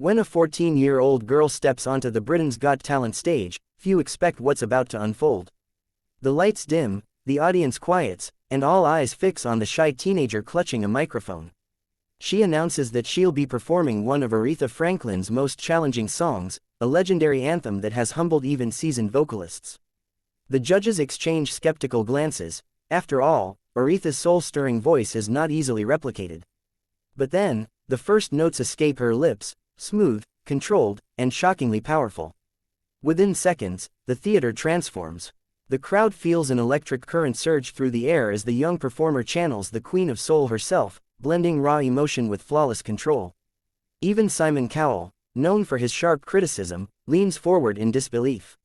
When a 14-year-old girl steps onto the Britain's Got Talent stage, few expect what's about to unfold. The lights dim, the audience quiets, and all eyes fix on the shy teenager clutching a microphone. She announces that she'll be performing one of Aretha Franklin's most challenging songs, a legendary anthem that has humbled even seasoned vocalists. The judges exchange skeptical glances. After all, Aretha's soul-stirring voice is not easily replicated. But then, the first notes escape her lips, smooth, controlled, and shockingly powerful. Within seconds, the theater transforms. The crowd feels an electric current surge through the air as the young performer channels the Queen of Soul herself, blending raw emotion with flawless control. Even Simon Cowell, known for his sharp criticism, leans forward in disbelief.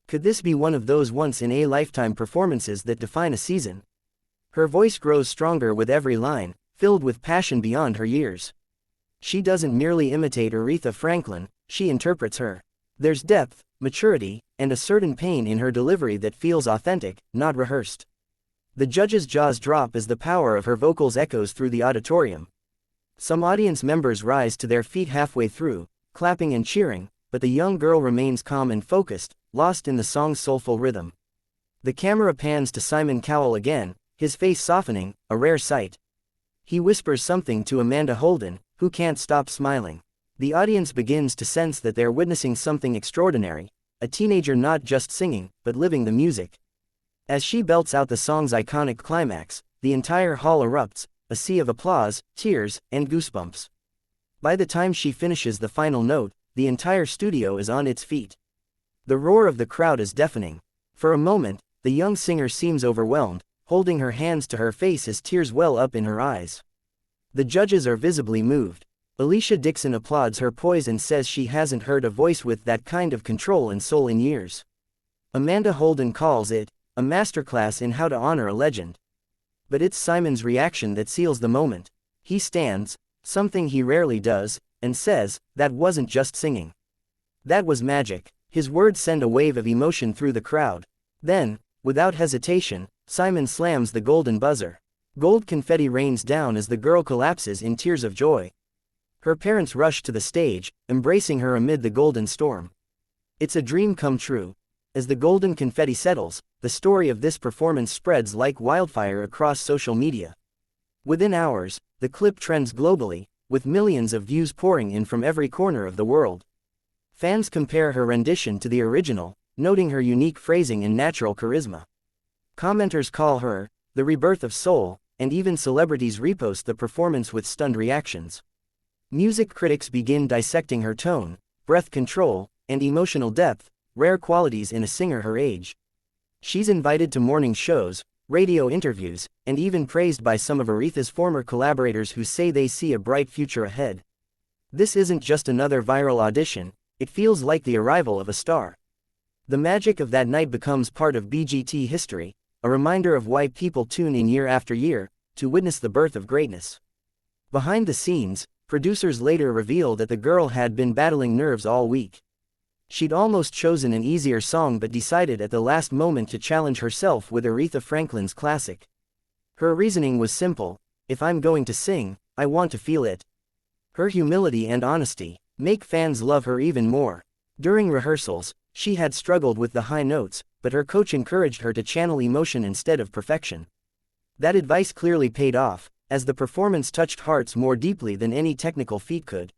Could this be one of those once-in-a-lifetime performances that define a season? Her voice grows stronger with every line, filled with passion beyond her years. She doesn't merely imitate Aretha Franklin, she interprets her. There's depth, maturity, and a certain pain in her delivery that feels authentic, not rehearsed. The judges' jaws drop as the power of her vocals echoes through the auditorium. Some audience members rise to their feet halfway through, clapping and cheering, but the young girl remains calm and focused, lost in the song's soulful rhythm. The camera pans to Simon Cowell again, his face softening, a rare sight. He whispers something to Amanda Holden, who can't stop smiling. The audience begins to sense that they're witnessing something extraordinary, a teenager not just singing, but living the music. As she belts out the song's iconic climax, the entire hall erupts, a sea of applause, tears, and goosebumps. By the time she finishes the final note, the entire studio is on its feet. The roar of the crowd is deafening. For a moment, the young singer seems overwhelmed, holding her hands to her face as tears well up in her eyes. The judges are visibly moved. Alicia Dixon applauds her poise and says she hasn't heard a voice with that kind of control and soul in years. Amanda Holden calls it a masterclass in how to honor a legend. But it's Simon's reaction that seals the moment. He stands, something he rarely does, and says, "That wasn't just singing. That was magic." His words send a wave of emotion through the crowd. Then, without hesitation, Simon slams the golden buzzer. Gold confetti rains down as the girl collapses in tears of joy. Her parents rush to the stage, embracing her amid the golden storm. It's a dream come true. As the golden confetti settles, the story of this performance spreads like wildfire across social media. Within hours, the clip trends globally, with millions of views pouring in from every corner of the world. Fans compare her rendition to the original, noting her unique phrasing and natural charisma. Commenters call her the rebirth of soul, and even celebrities repost the performance with stunned reactions. Music critics begin dissecting her tone, breath control, and emotional depth, rare qualities in a singer her age. She's invited to morning shows, radio interviews, and even praised by some of Aretha's former collaborators who say they see a bright future ahead. This isn't just another viral audition, it feels like the arrival of a star. The magic of that night becomes part of BGT history, a reminder of why people tune in year after year, to witness the birth of greatness. Behind the scenes, producers later reveal that the girl had been battling nerves all week. She'd almost chosen an easier song but decided at the last moment to challenge herself with Aretha Franklin's classic. Her reasoning was simple: if I'm going to sing, I want to feel it. Her humility and honesty make fans love her even more. During rehearsals, she had struggled with the high notes, but her coach encouraged her to channel emotion instead of perfection. That advice clearly paid off, as the performance touched hearts more deeply than any technical feat could.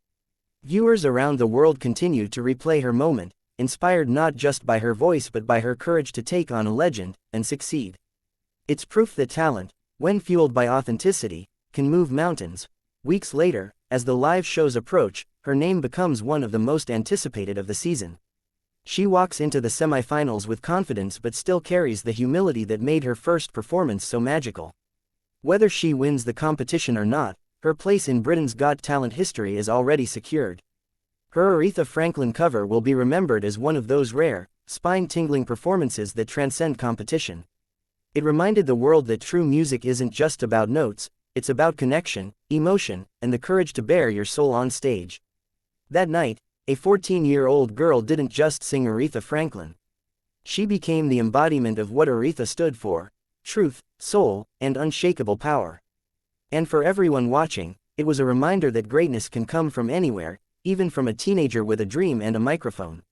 Viewers around the world continued to replay her moment, inspired not just by her voice but by her courage to take on a legend and succeed. It's proof that talent, when fueled by authenticity, can move mountains. Weeks later, as the live shows approach, her name becomes one of the most anticipated of the season. She walks into the semifinals with confidence but still carries the humility that made her first performance so magical. Whether she wins the competition or not, her place in Britain's Got Talent history is already secured. Her Aretha Franklin cover will be remembered as one of those rare, spine-tingling performances that transcend competition. It reminded the world that true music isn't just about notes, it's about connection, emotion, and the courage to bare your soul on stage. That night, a 14-year-old girl didn't just sing Aretha Franklin. She became the embodiment of what Aretha stood for: truth, soul, and unshakable power. And for everyone watching, it was a reminder that greatness can come from anywhere, even from a teenager with a dream and a microphone.